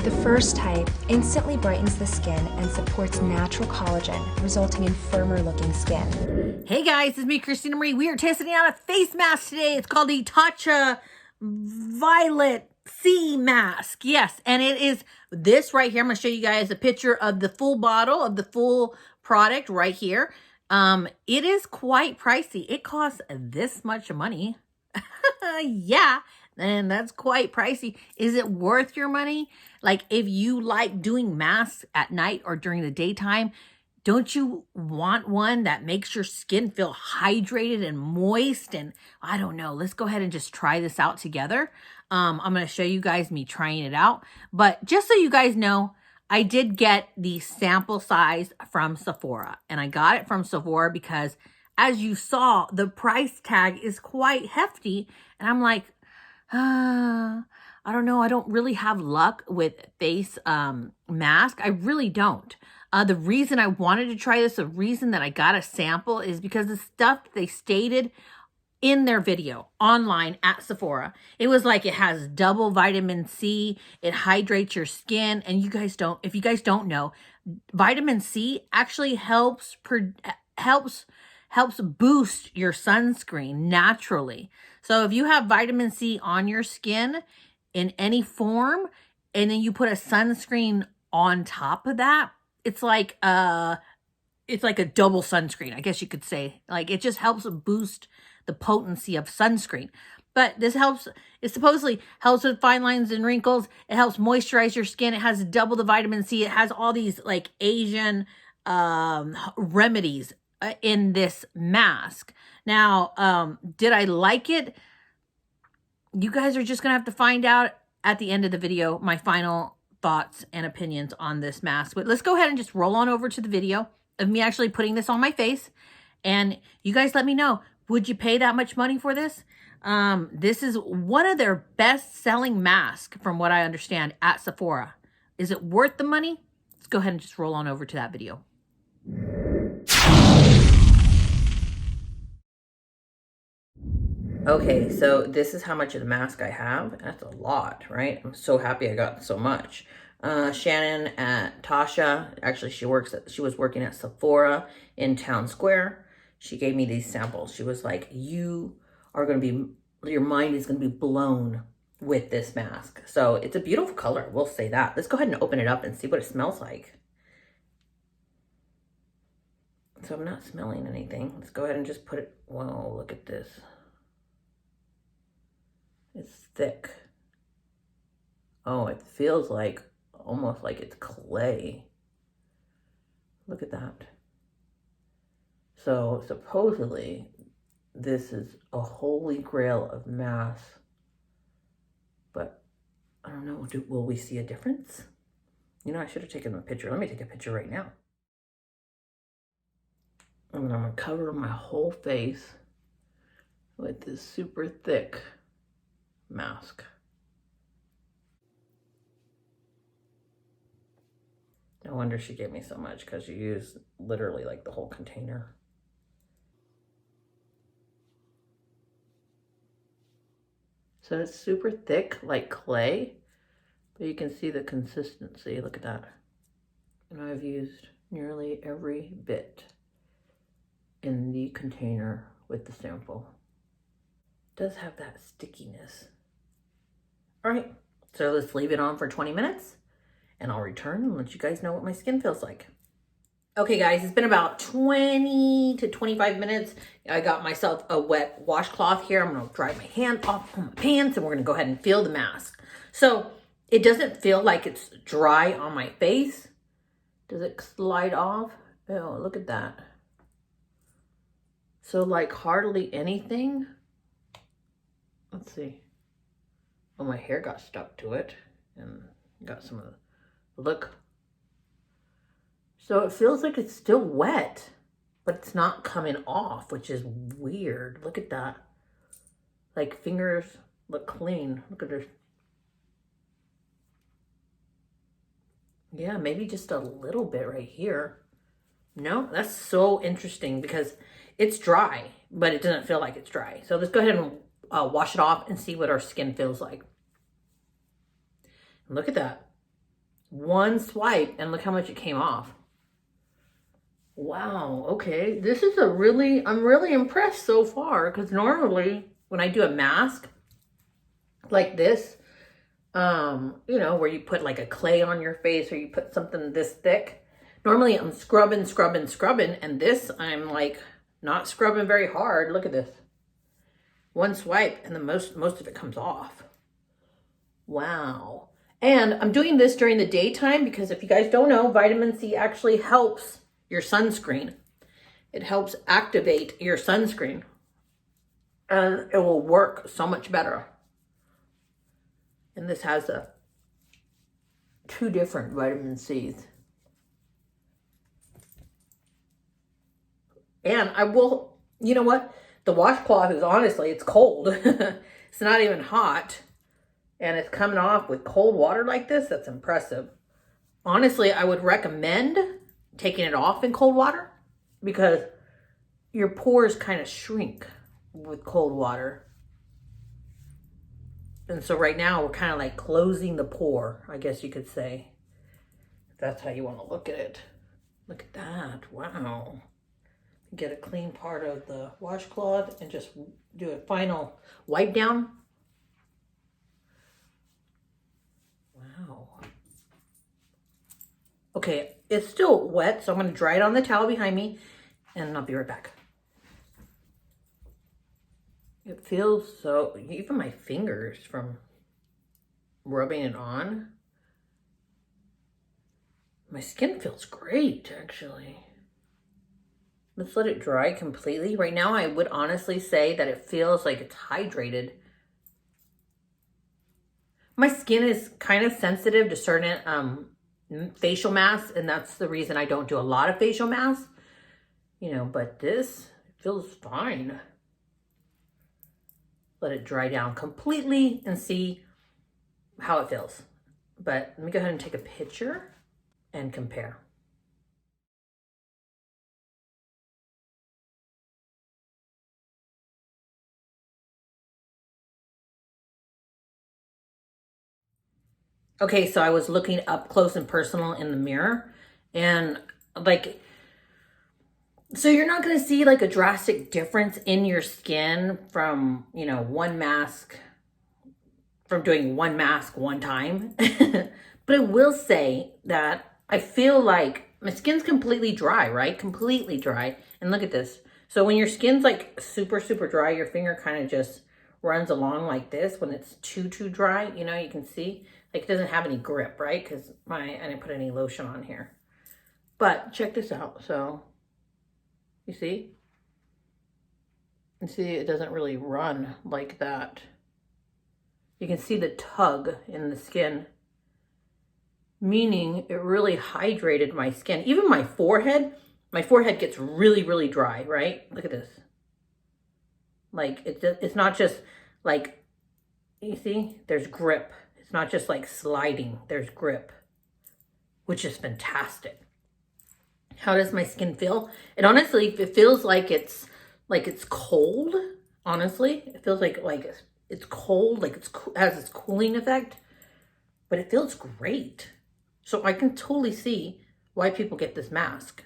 The first type instantly brightens the skin and supports natural collagen, resulting in firmer looking skin. Hey guys, it's me, Christina Marie. We are testing out a face mask today. It's called the Tatcha Violet C mask. Yes, and it is this right here. I'm going to show you guys a picture of the full bottle of the full product right here. It is quite pricey. It costs this much money. Yeah, and that's quite pricey. Is it worth your money? Like, if you like doing masks at night or during the daytime, don't you want one that makes your skin feel hydrated and moist? And I don't know, let's go ahead and just try this out together. I'm going to show you guys me trying it out. But just so you guys know, I did get the sample size from Sephora. And I got it from Sephora because, as you saw, the price tag is quite hefty. And I'm like, I don't know. I don't really have luck with face mask. I really don't. The reason I wanted to try this, the reason that I got a sample is because the stuff that they stated in their video online at Sephora, it was like it has double vitamin C, it hydrates your skin, and if you guys don't know, vitamin C actually helps boost your sunscreen naturally. So if you have vitamin C on your skin in any form, and then you put a sunscreen on top of that, it's like a double sunscreen, I guess you could say. Like, it just helps boost the potency of sunscreen. But this it supposedly helps with fine lines and wrinkles. It helps moisturize your skin. It has double the vitamin C. It has all these like Asian remedies in this mask. Now, did I like it? You guys are just gonna have to find out at the end of the video my final thoughts and opinions on this mask. But let's go ahead and just roll on over to the video of me actually putting this on my face. And you guys let me know, would you pay that much money for this? This is one of their best-selling masks, from what I understand, at Sephora. Is it worth the money? Let's go ahead and just roll on over to that video. Okay, so this is how much of the mask I have. That's a lot, right? I'm so happy I got so much. Shannon at Tatcha, actually she was working at Sephora in Town Square. She gave me these samples. She was like, your mind is gonna be blown with this mask. So it's a beautiful color, we'll say that. Let's go ahead and open it up and see what it smells like. So I'm not smelling anything. Let's go ahead and just put it, whoa, look at this. It's thick. Oh, it feels like, almost like it's clay. Look at that. So supposedly, this is a holy grail of masks. But I don't know, will we see a difference? You know, I should have taken a picture. Let me take a picture right now. And then I'm gonna cover my whole face with this super thick mask. No wonder she gave me so much, because you use literally like the whole container. So it's super thick like clay, but you can see the consistency. Look at that. And I've used nearly every bit in the container with the sample. It does have that stickiness. All right, so let's leave it on for 20 minutes and I'll return and let you guys know what my skin feels like. Okay guys, it's been about 20 to 25 minutes. I got myself a wet washcloth here. I'm gonna dry my hand off on my pants and we're gonna go ahead and feel the mask. So it doesn't feel like it's dry on my face. Does it slide off? Oh, look at that. So like hardly anything. Let's see. Oh, my hair got stuck to it and got some of the, look. So it feels like it's still wet, but it's not coming off, which is weird. Look at that. Like, fingers look clean. Look at this. Yeah, maybe just a little bit right here. No, that's so interesting because it's dry, but it doesn't feel like it's dry. So let's go ahead and wash it off and see what our skin feels like. And look at that. One swipe and look how much it came off. Wow, okay. This is I'm really impressed so far, because normally when I do a mask like this, you know, where you put like a clay on your face or you put something this thick, normally I'm scrubbing, and this I'm like not scrubbing very hard. Look at this. One swipe and the most of it comes off. Wow. And I'm doing this during the daytime because if you guys don't know, vitamin C actually helps your sunscreen. It helps activate your sunscreen and it will work so much better. And this has two different vitamin C's. And I will, you know what? The washcloth is honestly, it's cold. It's not even hot. And it's coming off with cold water like this. That's impressive. Honestly, I would recommend taking it off in cold water because your pores kind of shrink with cold water. And so right now we're kind of like closing the pore, I guess you could say. If that's how you want to look at it. Look at that. Wow. Get a clean part of the washcloth and just do a final wipe down. Wow. Okay, it's still wet, so I'm going to dry it on the towel behind me, and I'll be right back. It feels so, even my fingers from rubbing it on, my skin feels great, actually. Let's let it dry completely. Right now, I would honestly say that it feels like it's hydrated. My skin is kind of sensitive to certain facial masks, and that's the reason I don't do a lot of facial masks. You know, but this feels fine. Let it dry down completely and see how it feels. But let me go ahead and take a picture and compare. Okay, so I was looking up close and personal in the mirror, and like, so you're not going to see like a drastic difference in your skin from, you know, one mask, from doing one mask one time. But I will say that I feel like my skin's completely dry, right? Completely dry. And look at this. So when your skin's like super dry, your finger kind of just runs along like this. When it's too dry, you know, you can see like it doesn't have any grip, right? Because I didn't put any lotion on here. But check this out. So you see? You see it doesn't really run like that. You can see the tug in the skin, meaning it really hydrated my skin. Even my forehead gets really dry, right? Look at this. Like it's not just like, you see, there's grip. It's not just like sliding, there's grip, which is fantastic. How does my skin feel? It honestly, it feels like it's cold. Honestly, it feels like it's cold, like it has this cooling effect, but it feels great. So I can totally see why people get this mask.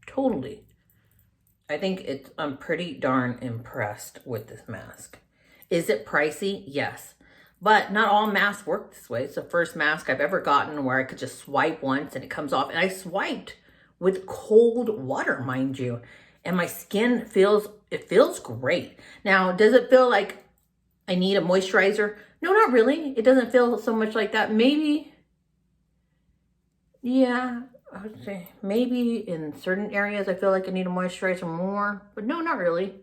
Totally. I think I'm pretty darn impressed with this mask. Is it pricey? Yes. But not all masks work this way. It's the first mask I've ever gotten where I could just swipe once and it comes off. And I swiped with cold water, mind you. And my skin feels great. Now, does it feel like I need a moisturizer? No, not really. It doesn't feel so much like that. Maybe, yeah, I would say maybe in certain areas I feel like I need a moisturizer more. But no, not really.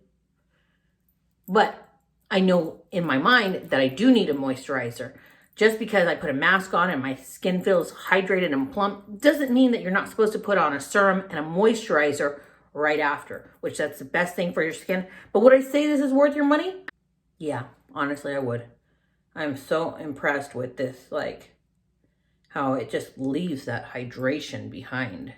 But I know in my mind that I do need a moisturizer. Just because I put a mask on and my skin feels hydrated and plump doesn't mean that you're not supposed to put on a serum and a moisturizer right after, which that's the best thing for your skin. But would I say this is worth your money? Yeah, honestly, I would. I'm so impressed with this, like how it just leaves that hydration behind.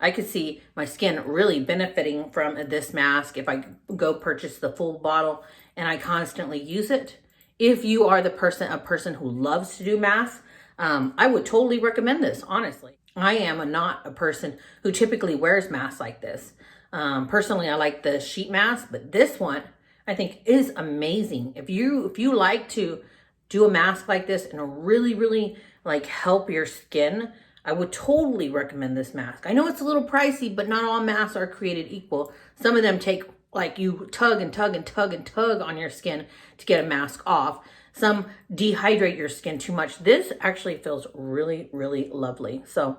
I could see my skin really benefiting from this mask if I go purchase the full bottle and I constantly use it. If you are a person who loves to do masks, I would totally recommend this, honestly. I am not a person who typically wears masks like this. Personally, I like the sheet mask, but this one I think is amazing. If you like to do a mask like this and really like help your skin, I would totally recommend this mask. I know it's a little pricey, but not all masks are created equal. Some of them take, like, you tug and tug and tug and tug on your skin to get a mask off. Some dehydrate your skin too much. This actually feels really lovely. So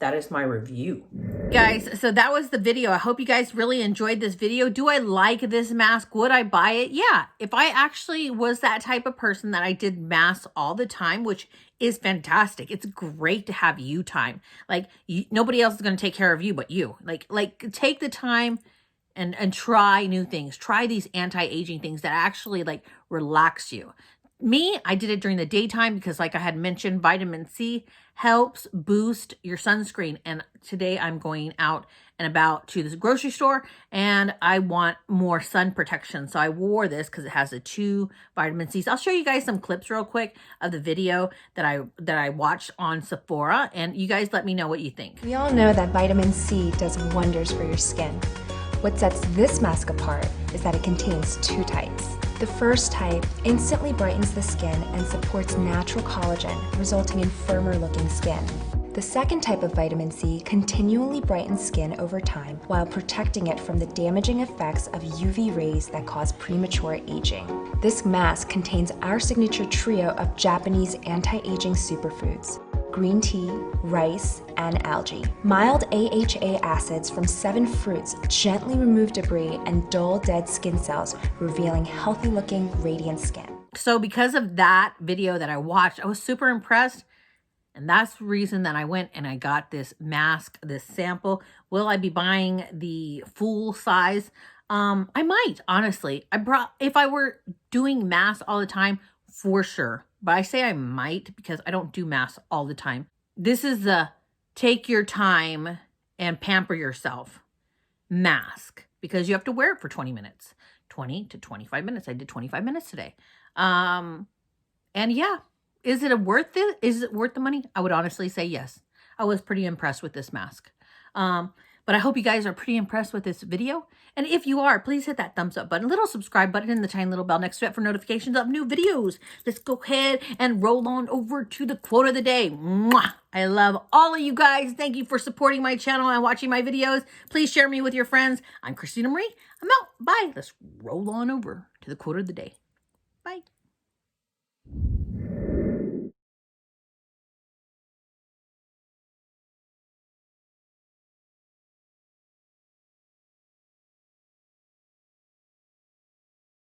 that is my review. Guys, so that was the video. I hope you guys really enjoyed this video. Do I like this mask? Would I buy it? Yeah. If I actually was that type of person that I did masks all the time, which is fantastic. It's great to have you time. Like, nobody else is going to take care of you but you. Like take the time and try new things. Try these anti-aging things that actually like relax you. Me, I did it during the daytime because, like I had mentioned, vitamin C helps boost your sunscreen. And today I'm going out and about to this grocery store and I want more sun protection. So I wore this because it has the 2 vitamin C's. I'll show you guys some clips real quick of the video that I watched on Sephora, and you guys let me know what you think. We all know that vitamin C does wonders for your skin. What sets this mask apart is that it contains 2 types. The first type instantly brightens the skin and supports natural collagen, resulting in firmer looking skin. The second type of vitamin C continually brightens skin over time while protecting it from the damaging effects of UV rays that cause premature aging. This mask contains our signature trio of Japanese anti-aging superfoods: green tea, rice, and algae. Mild AHA acids from 7 fruits gently remove debris and dull dead skin cells, revealing healthy-looking, radiant skin. So because of that video that I watched, I was super impressed. And that's the reason that I went and I got this mask, this sample. Will I be buying the full size? I might, honestly. If I were doing masks all the time, for sure. But I say I might because I don't do masks all the time. This is the take your time and pamper yourself mask because you have to wear it for 20 minutes, 20 to 25 minutes. I did 25 minutes today. And yeah, is it worth it? Is it worth the money? I would honestly say yes. I was pretty impressed with this mask. But I hope you guys are pretty impressed with this video. And if you are, please hit that thumbs up button, little subscribe button, and the tiny little bell next to it for notifications of new videos. Let's go ahead and roll on over to the quote of the day. Mwah! I love all of you guys. Thank you for supporting my channel and watching my videos. Please share me with your friends. I'm Christina Marie. I'm out. Bye. Let's roll on over to the quote of the day. Bye.